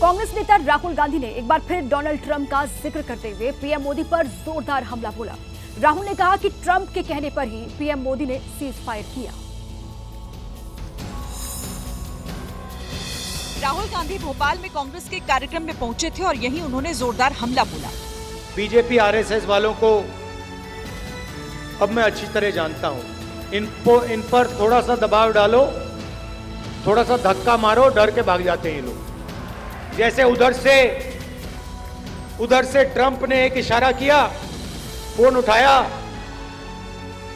कांग्रेस नेता राहुल गांधी ने एक बार फिर डोनाल्ड ट्रंप का जिक्र करते हुए पीएम मोदी पर जोरदार हमला बोला। राहुल ने कहा कि ट्रंप के कहने पर ही पीएम मोदी ने सीज फायर किया। राहुल गांधी भोपाल में कांग्रेस के कार्यक्रम में पहुंचे थे और यहीं उन्होंने जोरदार हमला बोला। बीजेपी आरएसएस वालों को अब मैं अच्छी तरह जानता हूं। इन पर थोड़ा सा दबाव डालो, थोड़ा सा धक्का मारो, डर के भाग जाते हैं ये लोग। जैसे उधर से ट्रंप ने एक इशारा किया, फोन उठाया,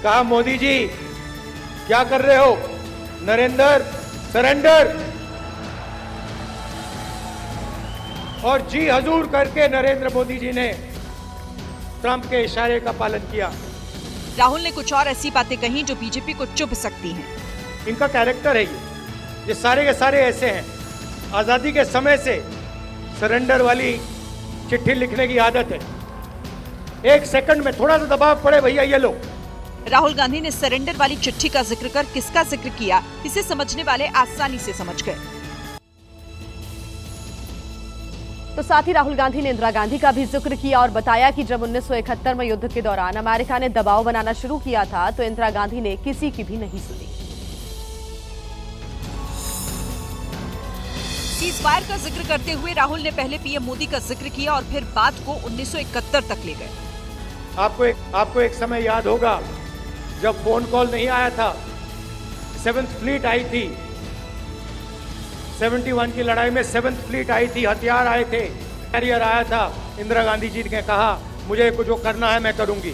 कहा मोदी जी क्या कर रहे हो, नरेंद्र सरेंडर, और जी हजूर करके नरेंद्र मोदी जी ने ट्रंप के इशारे का पालन किया। राहुल ने कुछ और ऐसी बातें कही जो बीजेपी को चुभ सकती हैं। इनका कैरेक्टर है ये सारे के सारे ऐसे हैं। आजादी के समय से सरेंडर वाली चिट्ठी लिखने की आदत है। एक सेकंड में थोड़ा सा दबाव पड़े, भैया ये लो। राहुल गांधी ने सरेंडर वाली चिट्ठी का जिक्र कर किसका जिक्र किया, इसे समझने वाले आसानी से समझ गए। तो साथ ही राहुल गांधी ने इंदिरा गांधी का भी जिक्र किया और बताया कि जब 1971 में युद्ध के दौरान अमेरिका ने दबाव बनाना शुरू किया था तो इंदिरा गांधी ने किसी की भी नहीं सुनी। सीज फायर का जिक्र करते हुए राहुल ने पहले पीएम मोदी का जिक्र किया और फिर बात को 1971 तक ले गए। आपको एक समय याद होगा जब फोन कॉल नहीं आया था, 7th फ्लीट आई थी, 71 की लड़ाई में 7th फ्लीट आई थी, हथियार आए थे, कैरियर आया था। इंदिरा गांधी जी ने कहा मुझे कुछ जो करना है मैं करूंगी।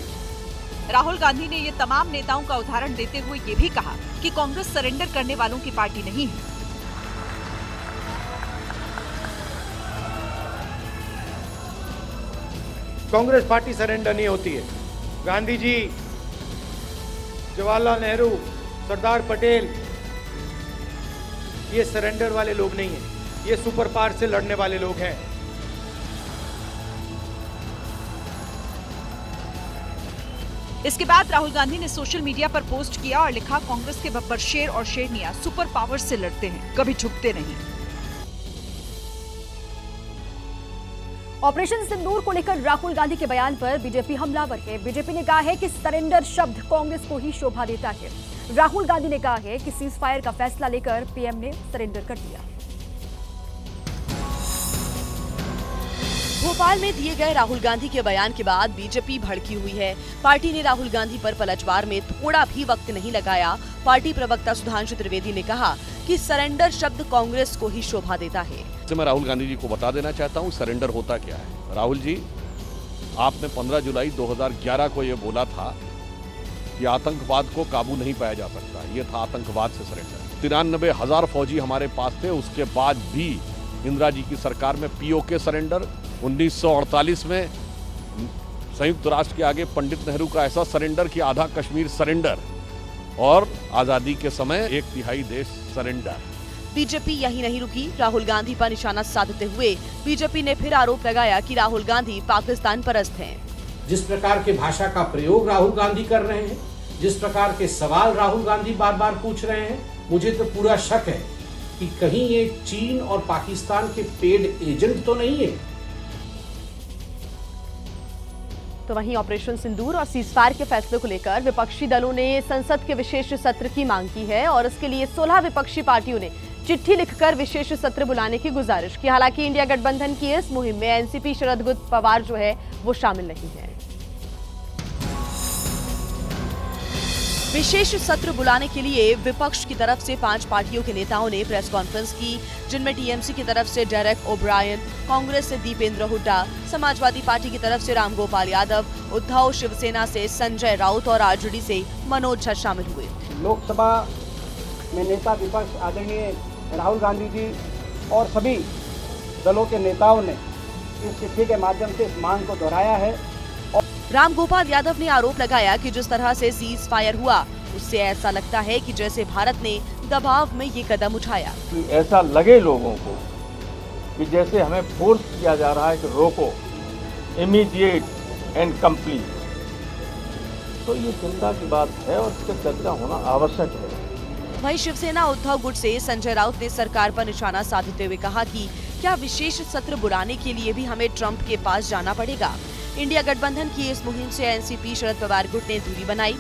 राहुल गांधी ने ये तमाम नेताओं का उदाहरण देते हुए ये भी कहा कि कांग्रेस सरेंडर करने वालों की पार्टी नहीं है। कांग्रेस पार्टी सरेंडर नहीं होती है। गांधी जी, जवाहरलाल नेहरू, सरदार पटेल, ये सरेंडर वाले लोग नहीं हैं। ये सुपर पावर से लड़ने वाले लोग हैं। इसके बाद राहुल गांधी ने सोशल मीडिया पर पोस्ट किया और लिखा, कांग्रेस के बब्बर शेर और शेरनियां सुपर पावर से लड़ते हैं, कभी झुकते नहीं। ऑपरेशन सिंदूर को लेकर राहुल गांधी के बयान पर बीजेपी हमलावर है। बीजेपी ने कहा है कि सरेंडर शब्द कांग्रेस को ही शोभा देता है। राहुल गांधी ने कहा है कि सीज फायर का फैसला लेकर पीएम ने सरेंडर कर दिया। भोपाल में दिए गए राहुल गांधी के बयान के बाद बीजेपी भड़की हुई है। पार्टी ने राहुल गांधी पर पलटवार में थोड़ा भी वक्त नहीं लगाया। पार्टी प्रवक्ता सुधांशु त्रिवेदी ने कहा कि सरेंडर शब्द कांग्रेस को ही शोभा देता है। मैं राहुल गांधी जी को बता देना चाहता हूं सरेंडर होता क्या है। राहुल जी, आपने 15 जुलाई 2011 को ये बोला था कि आतंकवाद को काबू नहीं पाया जा सकता। ये था आतंकवाद से सरेंडर। 93,000 फौजी हमारे पास थे। उसके बाद भी इंदिरा जी की सरकार में पीओके सरेंडर, 1948 में संयुक्त राष्ट्र के आगे पंडित नेहरू का ऐसा सरेंडर कि आधा कश्मीर सरेंडर, और आजादी के समय 1/3 देश सरेंडर। बीजेपी यही नहीं रुकी। राहुल गांधी पर निशाना साधते हुए बीजेपी ने फिर आरोप लगाया कि राहुल गांधी पाकिस्तान परस्त हैं। जिस प्रकार के भाषा का प्रयोग राहुल गांधी कर रहे हैं, जिस प्रकार के सवाल राहुल गांधी बार बार पूछ रहे हैं, मुझे तो पूरा शक है कि कहीं ये चीन और पाकिस्तान के पेड एजेंट तो नहीं है। तो वहीं ऑपरेशन सिंदूर और सीज फायर के फैसले को लेकर विपक्षी दलों ने संसद के विशेष सत्र की मांग की है और इसके लिए 16 विपक्षी पार्टियों ने चिट्ठी लिखकर विशेष सत्र बुलाने की गुजारिश की। हालांकि इंडिया गठबंधन की इस मुहिम में एनसीपी शरद पवार जो है वो शामिल नहीं है। विशेष सत्र बुलाने के लिए विपक्ष की तरफ से 5 पार्टियों के नेताओं ने प्रेस कॉन्फ्रेंस की, जिनमें टीएमसी की तरफ से डेरेक ओब्रायन, कांग्रेस से दीपेंद्र हुड्डा, समाजवादी पार्टी की तरफ से रामगोपाल यादव, उद्धव, शिवसेना से संजय राउत और आरजेडी से मनोज झा शामिल हुए। लोकसभा में नेता विपक्ष आदरणीय राहुल गांधी जी और सभी दलों के नेताओं ने इस चिट्ठी के माध्यम से इस मांग को दोहराया है। रामगोपाल यादव ने आरोप लगाया कि जिस तरह से सीज फायर हुआ उससे ऐसा लगता है कि जैसे भारत ने दबाव में ये कदम उठाया। ऐसा लगे लोगों को कि जैसे हमें फोर्स किया जा रहा है कि रोको, इमीडिएट एंड कंप्लीट, तो ये चिंता की बात है और इसका चर्चा होना आवश्यक है। वहीं शिवसेना उद्धव गुट से संजय राउत ने सरकार पर निशाना साधते हुए कहा कि क्या विशेष सत्र बुलाने के लिए भी हमें ट्रंप के पास जाना पड़ेगा? इंडिया गठबंधन की इस मुहिम से एनसीपी शरद पवार गुट ने दूरी बनाई।